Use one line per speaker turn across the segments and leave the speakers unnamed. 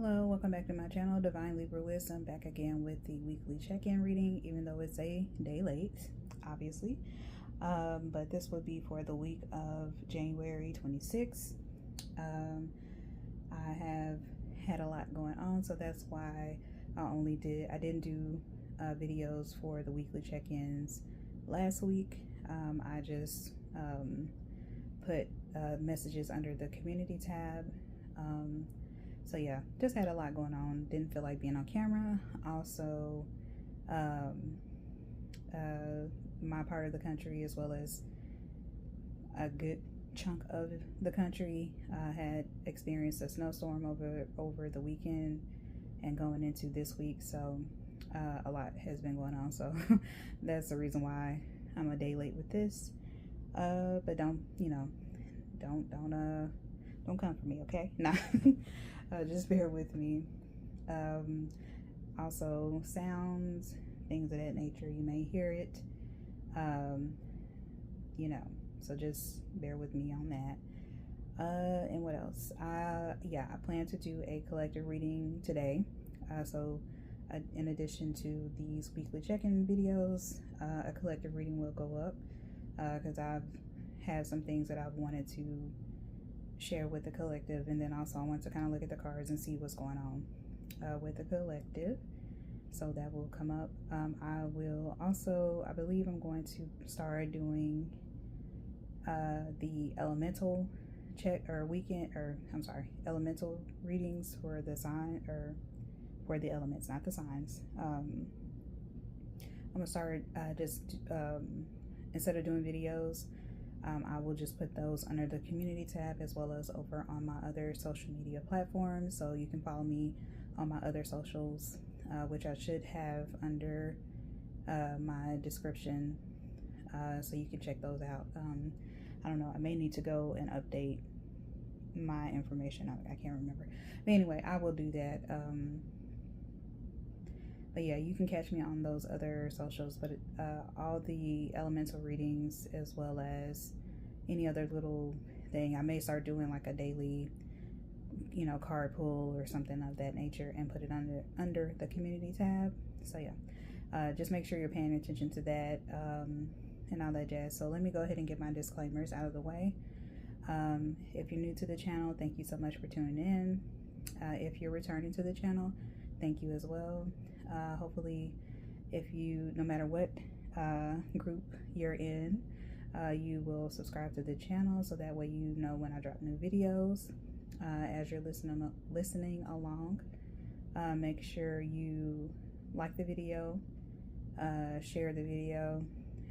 Hello, welcome back to my channel, Divine Libra Wisdom, back again with the weekly check-in reading, even though it's a day late, obviously. But this would be for the week of January 26th. I have had a lot going on, so that's why I didn't do videos for the weekly check-ins last week. I just put messages under the community tab. So yeah, just had a lot going on. Didn't feel like being on camera. Also, my part of the country, as well as a good chunk of the country, had experienced a snowstorm over the weekend and going into this week. So a lot has been going on. So that's the reason why I'm a day late with this. But don't come for me, okay? Nah. Just bear with me. Also, sounds, things of that nature, you may hear it. So just bear with me on that. And what else? I plan to do a collective reading today. In addition to these weekly check-in videos, a collective reading will go up because I've had some things that I've wanted to share with the collective, and then also I want to kind of look at the cards and see what's going on with the collective. So that will come up. I believe I'm going to start doing the elemental elemental readings for the sign, or for the elements, not the signs. I'm gonna start instead of doing videos, I will just put those under the community tab, as well as over on my other social media platforms. So you can follow me on my other socials, which I should have under my description, so you can check those out. I don't know, I may need to go and update my information. I can't remember, but anyway, I will do that. But yeah, you can catch me on those other socials. But all the elemental readings, as well as any other little thing, I may start doing like a daily, card pull or something of that nature, and put it under the community tab. So yeah, just make sure you're paying attention to that, and all that jazz. So let me go ahead and get my disclaimers out of the way. If you're new to the channel, thank you so much for tuning in. If you're returning to the channel, thank you as well. Hopefully, no matter what group you're in, you will subscribe to the channel, so that way you know when I drop new videos. As you're listening along, make sure you like the video, share the video,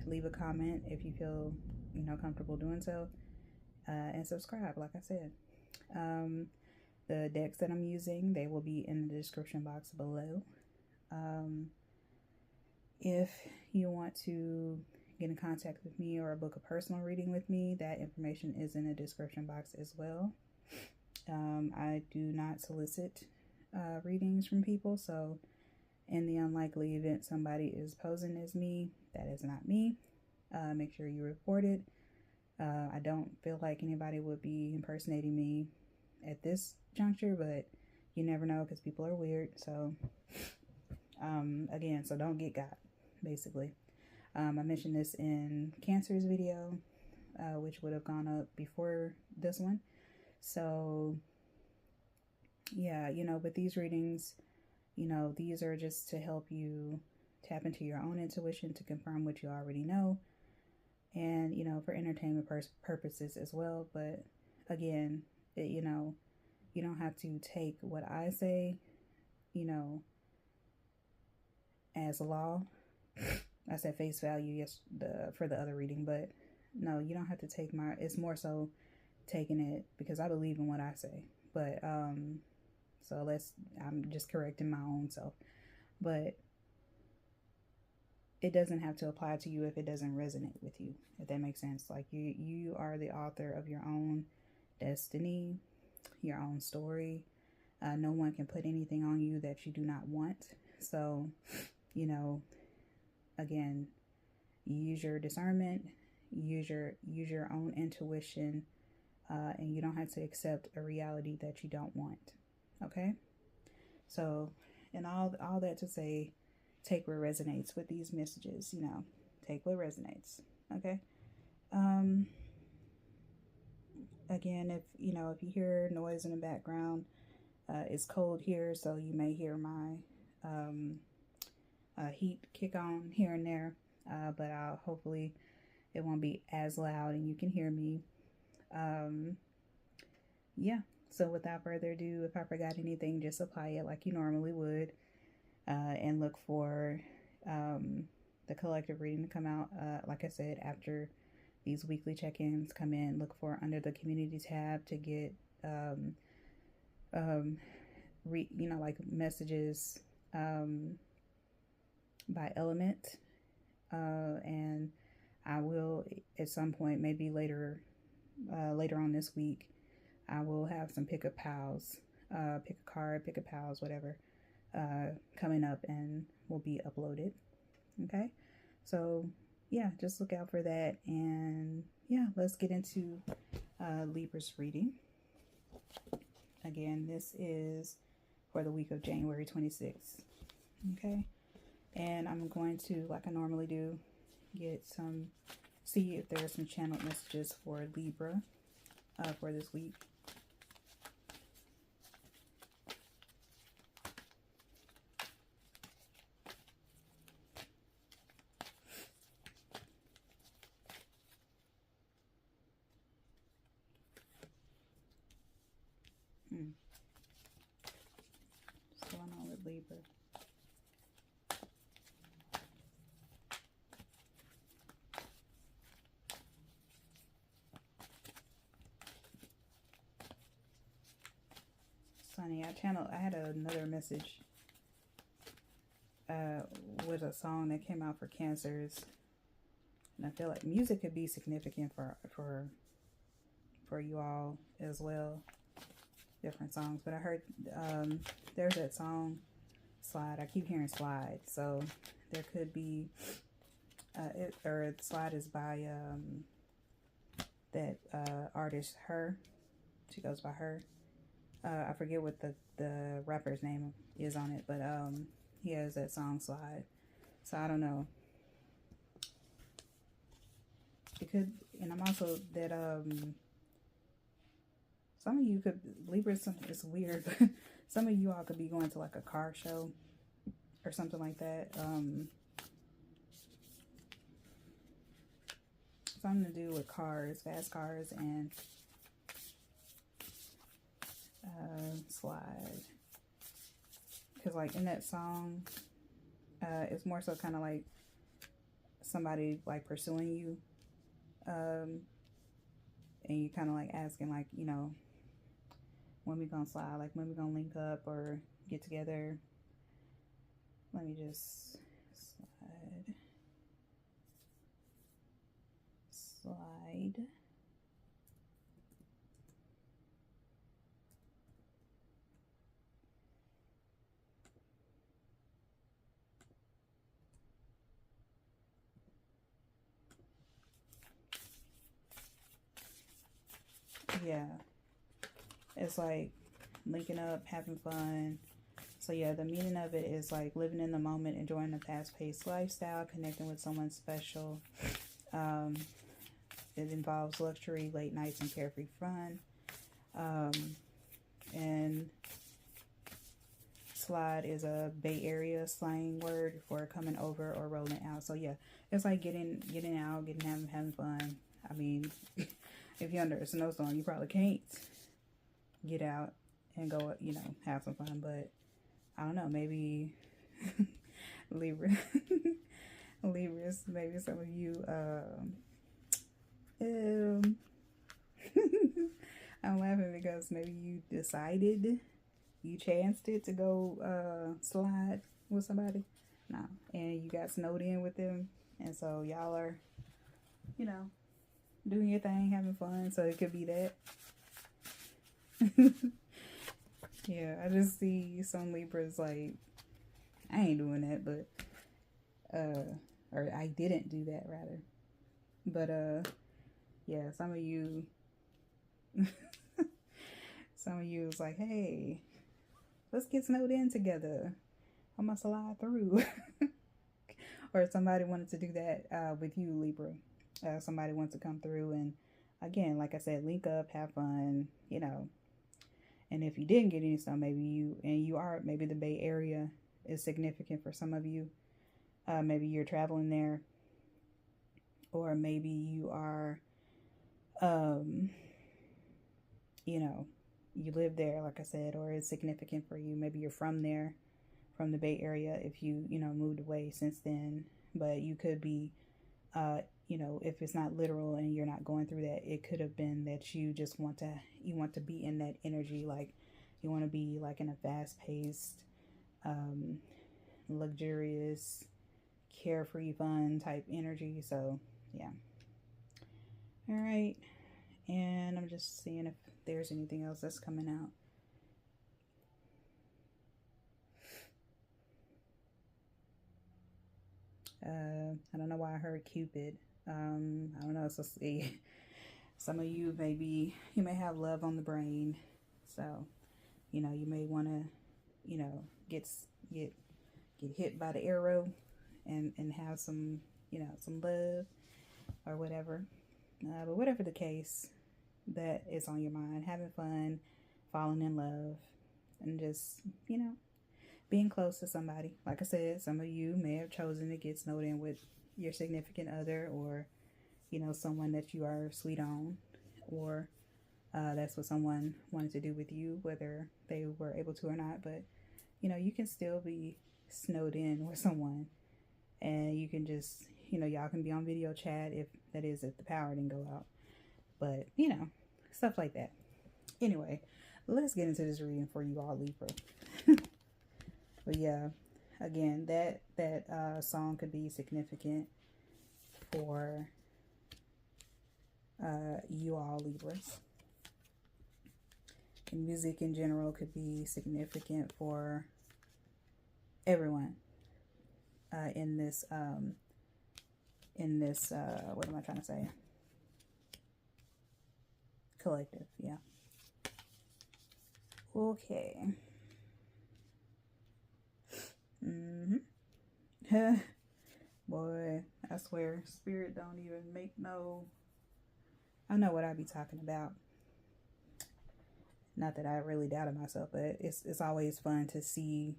leave a comment if you feel comfortable doing so, and subscribe, like I said. The decks that I'm using, they will be in the description box below. If you want to get in contact with me or book a personal reading with me, that information is in the description box as well. I do not solicit readings from people, so in the unlikely event somebody is posing as me, that is not me. Make sure you report it. I don't feel like anybody would be impersonating me at this juncture, but you never know, because people are weird. So again, so don't get got, basically. I mentioned this in Cancer's video, which would have gone up before this one. So yeah, but these readings, these are just to help you tap into your own intuition, to confirm what you already know, and for entertainment purposes as well. But again, you don't have to take what I say as law. I said face value for the other reading, but no, you don't have to take it's more so taking it because I believe in what I say. But so I'm just correcting my own self, but it doesn't have to apply to you if it doesn't resonate with you, if that makes sense. Like you are the author of your own destiny, your own story. No one can put anything on you that you do not want. So again, use your discernment, use your own intuition, and you don't have to accept a reality that you don't want. Okay? So, and all that to say, take what resonates with these messages. You know, take what resonates. Okay. Um. Again, if if you hear noise in the background, it's cold here, so you may hear my heat kick on here and there. But I'll hopefully it won't be as loud and you can hear me. Yeah. So without further ado, if I forgot anything, just apply it like you normally would, and look for the collective reading to come out. Like I said, after these weekly check-ins come in, look for under the community tab to get like messages by element, and I will at some point, maybe later on this week, I will have some pick a pals, pick a card, pick a pals, whatever, coming up and will be uploaded. Okay, so yeah, just look out for that. And yeah, let's get into Libra's reading. Again, this is for the week of January 26th. Okay, and I'm going to, like I normally do, see if there are some channeled messages for Libra for this week. What's going on with Libra? Sunny, I had another message with a song that came out for Cancers, and I feel like music could be significant for you all as well. Different songs, but I heard there's that song Slide. I keep hearing Slide, so there could be Slide is by that artist Her. She goes by Her. I forget what the rapper's name is on it, but he has that song Slide. So I don't know. It could, and I'm also that some of you could, Libra, it's weird, but some of you all could be going to like a car show or something like that. Something to do with cars, fast cars, and Slide. Because like in that song, it's more so kind of like somebody like pursuing you. And you kind of like asking like, when we gonna slide, like when we gonna link up or get together. Let me just slide. Yeah, it's like linking up, having fun. So yeah, the meaning of it is like living in the moment, enjoying the fast-paced lifestyle, connecting with someone special. It involves luxury, late nights, and carefree fun. And slide is a Bay Area slang word for coming over or rolling out. So yeah, it's like getting out, having fun. I mean, if you're under a snowstorm, you probably can't get out and go, have some fun. But I don't know, maybe Libras, maybe some of you, I'm laughing because maybe you decided, you chanced it to go slide with somebody. No, and you got snowed in with them, and so y'all are, doing your thing, having fun. So it could be that. Yeah, I just see some Libras like, I ain't doing that, but or I didn't do that rather. But yeah, some of you was like, hey, Let's get snowed in together. I'm gonna slide through. Or somebody wanted to do that with you, Libra. Somebody wants to come through and, again, like I said, link up, have fun, you know. And if you didn't get any snow, maybe the Bay Area is significant for some of you. Maybe you're traveling there, or maybe you are, you know, you live there, like I said, or it's significant for you. Maybe you're from there, from the Bay Area, if you moved away since then. But you could be, if it's not literal and you're not going through that, it could have been that you just want to be in that energy. Like, you want to be like in a fast-paced, luxurious, carefree, fun type energy. So yeah. All right. And I'm just seeing if there's anything else that's coming out. I don't know why I heard Cupid. I don't know. So see, some of you you may have love on the brain. So, you may want to, get hit by the arrow and have some, some love or whatever. But whatever the case that is on your mind, having fun, falling in love, and just, being close to somebody. Like I said, some of you may have chosen to get snowed in with your significant other, or, someone that you are sweet on, or that's what someone wanted to do with you, whether they were able to or not. But, you can still be snowed in with someone, and you can just, y'all can be on video chat if the power didn't go out. But, stuff like that. Anyway, let's get into this reading for you all, Libra. But yeah, again, that song could be significant for you all, Libras. And music in general could be significant for everyone in this what am I trying to say? Collective, yeah. Okay. Boy, I swear, spirit don't even make no. I know what I be talking about. Not that I really doubted myself, but it's always fun to see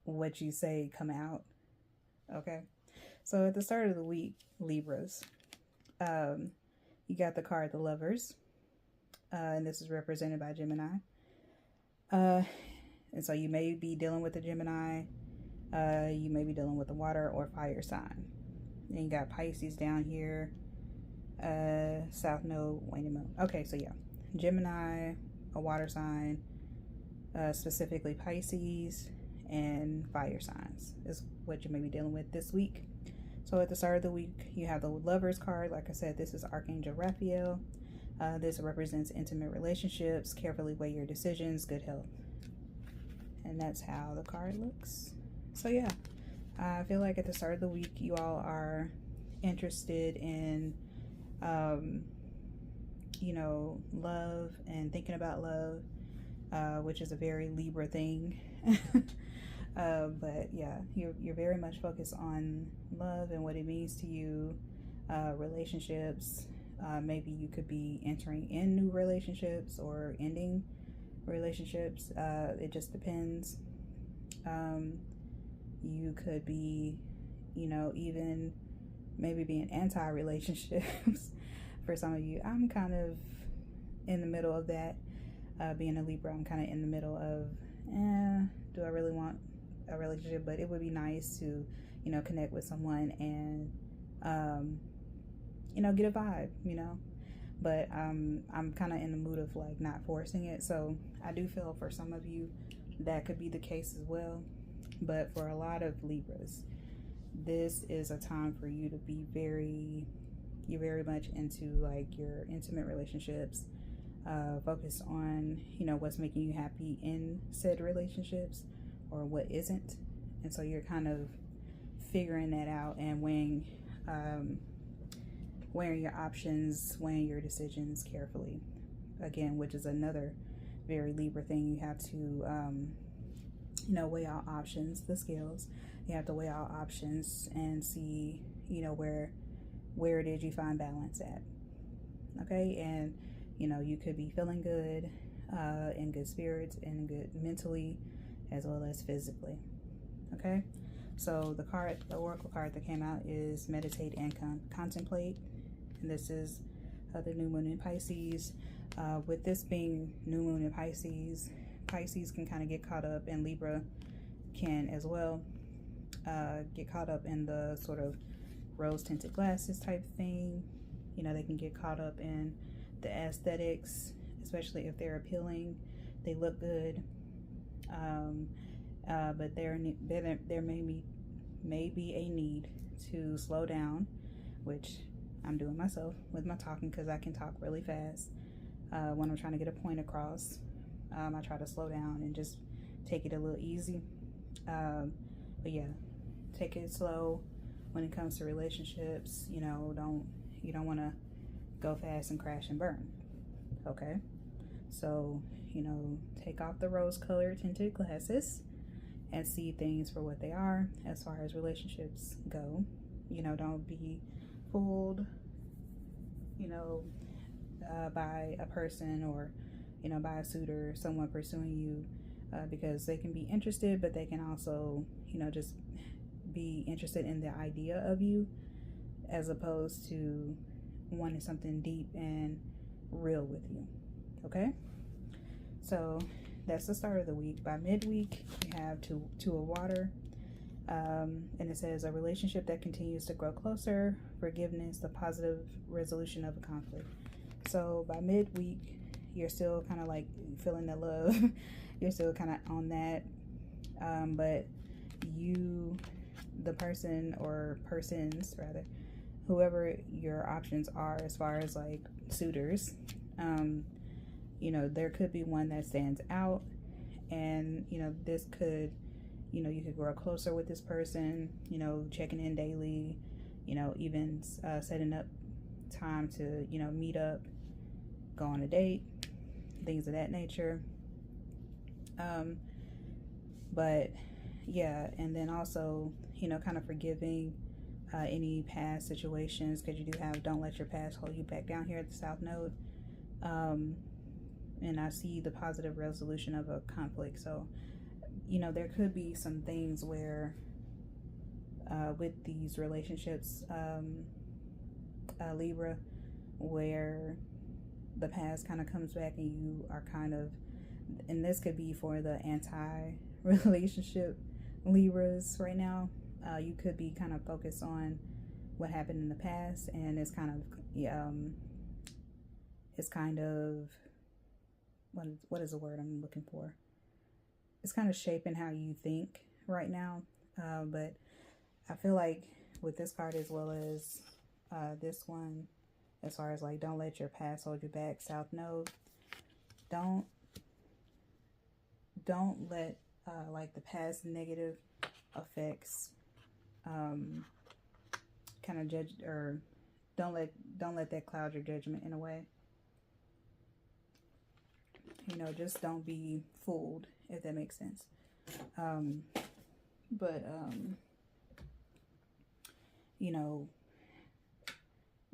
what you say come out. Okay, so at the start of the week, Libras, you got the card the Lovers, and this is represented by Gemini. And so you may be dealing with a Gemini, you may be dealing with a water or fire sign. Then you got Pisces down here, South Node, waning moon. Okay, so yeah, Gemini, a water sign, specifically Pisces, and fire signs is what you may be dealing with this week. So at the start of the week, you have the Lovers card. Like I said, this is Archangel Raphael. This represents intimate relationships, carefully weigh your decisions, good health. And that's how the card looks. So yeah, I feel like at the start of the week, you all are interested in, love and thinking about love, which is a very Libra thing. But yeah, you're very much focused on love and what it means to you, relationships. Maybe you could be entering in new relationships or ending relationships. It just depends. You could be, even maybe being anti-relationships for some of you. I'm kind of in the middle of that. Being a Libra, I'm kind of in the middle of, do I really want a relationship? But it would be nice to, connect with someone and, get a vibe, But I'm kind of in the mood of like not forcing it. So I do feel for some of you that could be the case as well. But for a lot of Libras, this is a time for you to be you're very much into like your intimate relationships, focus on, what's making you happy in said relationships or what isn't. And so you're kind of figuring that out and weighing your options, weighing your decisions carefully. Again, which is another very Libra thing. You have to, weigh out options, the scales. You have to weigh out options and see, where did you find balance at? Okay, and you could be feeling good, in good spirits, and good mentally, as well as physically. Okay, so the oracle card that came out is meditate and contemplate, and this is the new moon in Pisces. With this being new moon in Pisces, Pisces can kind of get caught up, and Libra can as well, get caught up in the sort of rose tinted glasses type thing. They can get caught up in the aesthetics, especially if they're appealing, they look good, but there may be a need to slow down, which I'm doing myself with my talking, because I can talk really fast. When I'm trying to get a point across, I try to slow down and just take it a little easy. But yeah, take it slow when it comes to relationships. You don't want to go fast and crash and burn. Okay, so take off the rose-colored tinted glasses and see things for what they are as far as relationships go. Don't be fooled, by a person, or by a suitor, someone pursuing you, because they can be interested, but they can also just be interested in the idea of you, as opposed to wanting something deep and real with you. Okay, so that's the start of the week. By midweek, we have two of water, and it says a relationship that continues to grow closer, forgiveness, the positive resolution of a conflict. So by midweek, you're still kind of like feeling the love. You're still kind of on that, but the person, or persons rather, whoever your options are as far as like suitors, there could be one that stands out, and this could, you could grow closer with this person, checking in daily, even setting up time to meet up, go on a date, things of that nature. But yeah, and then also kind of forgiving any past situations, because you do have don't let your past hold you back down here at the South Node. And I see the positive resolution of a conflict. So there could be some things where with these relationships, Libra, where the past kind of comes back, and you are kind of, and this could be for the anti-relationship Libras right now, you could be kind of focused on what happened in the past, and it's kind of what is the word I'm looking for? It's kind of shaping how you think right now, but I feel like with this card, as well as this one, as far as like don't let your past hold you back, South Node, don't let like the past negative effects kind of judge, or don't let that cloud your judgment in a way. Just don't be fooled, if that makes sense.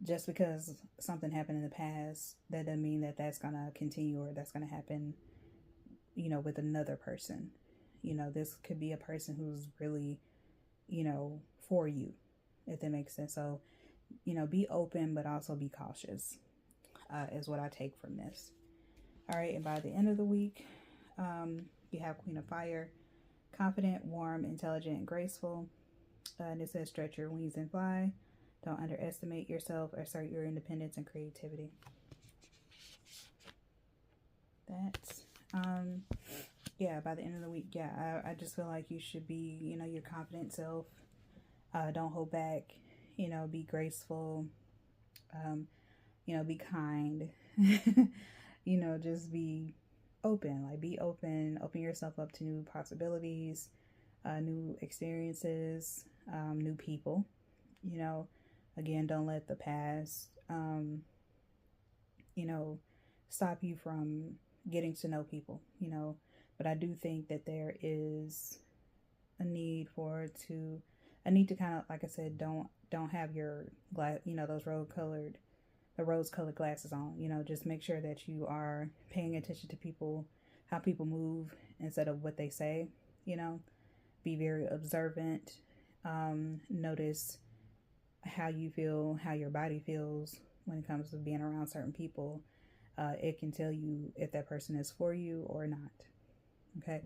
Just because something happened in the past, that doesn't mean that that's gonna continue, or that's gonna happen, with another person. This could be a person who's really, for you, if that makes sense. So, be open, but also be cautious, is what I take from this. All right, and by the end of the week, you have Queen of Fire, confident, warm, intelligent, and graceful. And it says stretch your wings and fly. Don't underestimate yourself. Assert your independence and creativity. That's, yeah, by the end of the week, yeah, I just feel like you should be, your confident self. Don't hold back, be graceful, be kind, just be open, open yourself up to new possibilities, new experiences, new people. Again, don't let the past, stop you from getting to know people, you know. But I do think that there is a need to kind of, like I said, don't have your glass, you know, those rose colored glasses on. You know, just make sure that you are paying attention to people, how people move instead of what they say. You know, be very observant. Notice how you feel, how your body feels when it comes to being around certain people. It can tell you if that person is for you or not. Okay.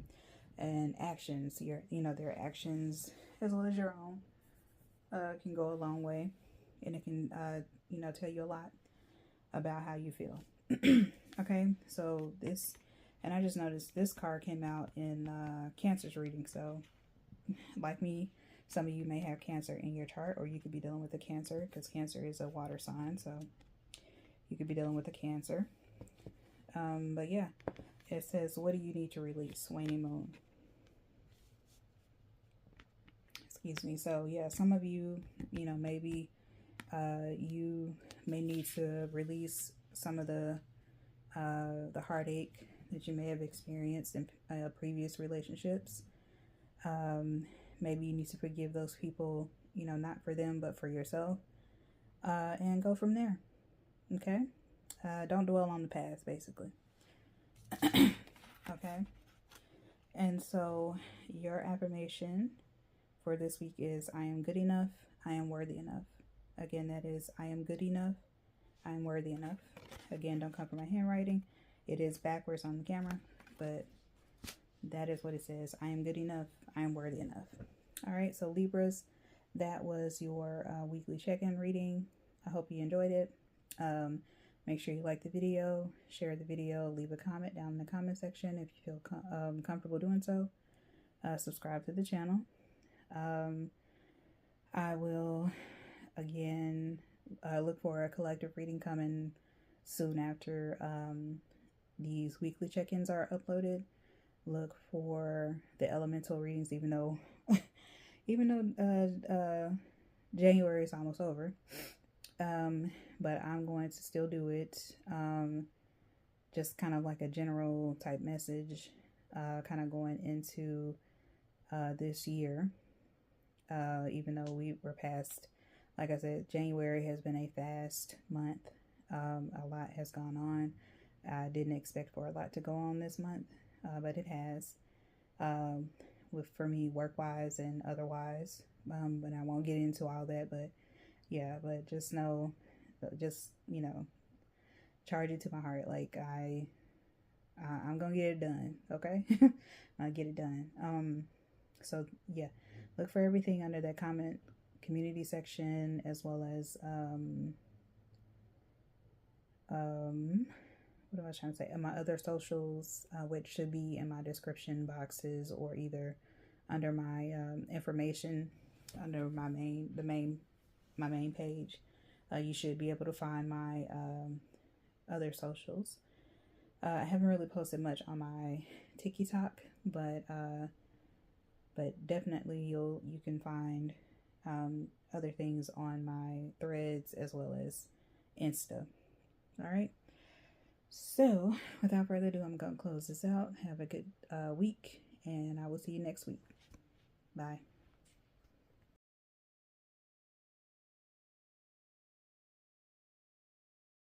And actions, their actions as well as your own can go a long way, and it can tell you a lot about how you feel. Okay, so this, and I just noticed this card came out in Cancer's reading. So like me, some of you may have Cancer in your chart, or you could be dealing with a Cancer, because Cancer is a water sign, so you could be dealing with a Cancer. But yeah, it says, what do you need to release? Waning moon. Excuse me. So yeah, some of you, maybe you may need to release some of the heartache that you may have experienced in previous relationships. Maybe you need to forgive those people, not for them, but for yourself, and go from there. Okay. Don't dwell on the past, basically. Okay. And so your affirmation for this week is, I am good enough. I am worthy enough. Again, that is, I am good enough. I am worthy enough. Again, don't come for my handwriting. It is backwards on the camera, but that is what it says. I am good enough. I am worthy enough. All right. So Libras, that was your weekly check-in reading. I hope you enjoyed it. Make sure you like the video, share the video, leave a comment down in the comment section if you feel comfortable doing so. Subscribe to the channel. I will, again, look for a collective reading coming soon after these weekly check-ins are uploaded. Look for the elemental readings, even though January is almost over. But I'm going to still do it. Just kind of like a general type message, kind of going into this year. Even though we were past, like I said, January has been a fast month. A lot has gone on. I didn't expect for a lot to go on this month, but it has. For me, work-wise and otherwise. But I won't get into all that. But yeah, but just know, charge it to my heart. Like I'm gonna get it done. Okay, I'll get it done. So yeah, look for everything under that comment community section, as well as what am I trying to say? My other socials, which should be in my description boxes, or either under my information, under my main page. You should be able to find my other socials. I haven't really posted much on my TikTok, but definitely you can find other things on my threads as well as Insta. All right. So without further ado, I'm going to close this out. Have a good week, and I will see you next week. Bye.